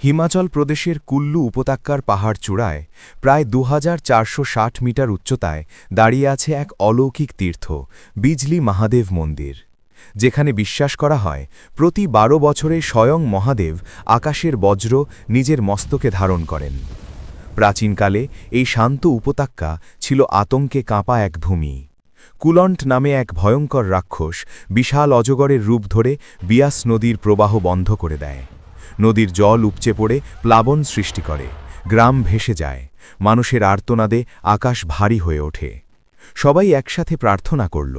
হিমাচল প্রদেশের কুল্লু উপত্যকার পাহাড় চূড়ায় প্রায় ২৪৬০ মিটার উচ্চতায় দাঁড়িয়ে আছে এক অলৌকিক তীর্থ বিজলি মহাদেব মন্দির, যেখানে বিশ্বাস করা হয় প্রতি ১২ বছরে স্বয়ং মহাদেব আকাশের বজ্র নিজের মস্তকে ধারণ করেন। প্রাচীনকালে এই শান্ত উপত্যকা ছিল আতঙ্কে কাঁপা এক ভূমি। কুলন্ট নামে এক ভয়ঙ্কর রাক্ষস বিশাল অজগরের রূপ ধরে বিয়াস নদীর প্রবাহ বন্ধ করে দেয়। নদীর জল উপচে পড়ে প্লাবন সৃষ্টি করে, গ্রাম ভেসে যায়, মানুষের আর্তনাদে আকাশ ভারী হয়ে ওঠে। সবাই একসাথে প্রার্থনা করল,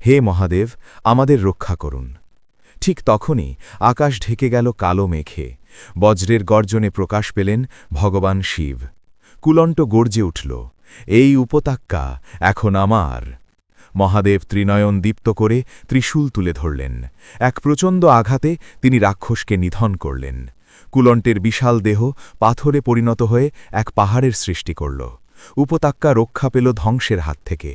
হে মহাদেব, আমাদের রক্ষা করুন। ঠিক তখনই আকাশ ঢেকে গেল কালো মেঘে, বজ্রের গর্জনে প্রকাশ পেলেন ভগবান শিব। কুলন্ট গর্জে উঠল, এই উপত্যকা এখন আমার। মহাদেব ত্রিনয়ন দীপ্ত করে ত্রিশূল তুলে ধরলেন। এক প্রচণ্ড আঘাতে তিনি রাক্ষসকে নিধন করলেন। কুলন্টের বিশাল দেহ পাথরে পরিণত হয়ে এক পাহাড়ের সৃষ্টি করল। উপত্যকা রক্ষা পেল ধ্বংসের হাত থেকে।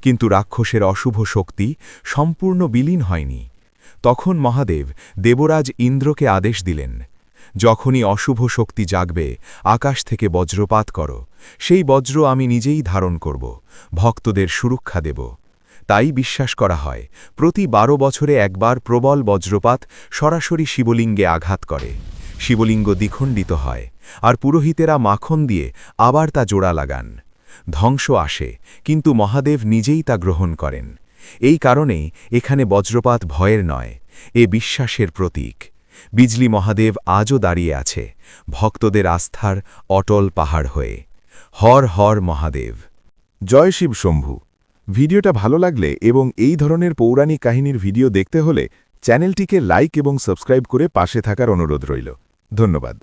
কিন্তু রাক্ষসের অশুভ শক্তি সম্পূর্ণ বিলীন হয়নি। তখন মহাদেব দেবরাজ ইন্দ্রকে আদেশ দিলেন, যখনই অশুভ শক্তি জাগবে, আকাশ থেকে বজ্রপাত করো। সেই বজ্র আমি নিজেই ধারণ করব, ভক্তদের সুরক্ষা দেব। তাই বিশ্বাস করা হয় প্রতি ১২ বছরে একবার প্রবল বজ্রপাত সরাসরি শিবলিঙ্গে আঘাত করে। শিবলিঙ্গ দ্বিখণ্ডিত হয়, আর পুরোহিতেরা মাখন দিয়ে আবার তা জোড়া লাগান। ধ্বংস আসে, কিন্তু মহাদেব নিজেই তা গ্রহণ করেন। এই কারণেই এখানে বজ্রপাত ভয়ের নয়, এ বিশ্বাসের প্রতীক। বিজলি মহাদেব আজও দাঁড়িয়ে আছে, ভক্তদের আস্থার অটল পাহাড় হয়ে। হর হর মহাদেব। জয় শিব শম্ভু। ভিডিওটা ভালো লাগলে এবং এই ধরনের পৌরাণিক কাহিনীর ভিডিও দেখতে হলে চ্যানেলটিকে লাইক এবং সাবস্ক্রাইব করে পাশে থাকার অনুরোধ রইল। ধন্যবাদ।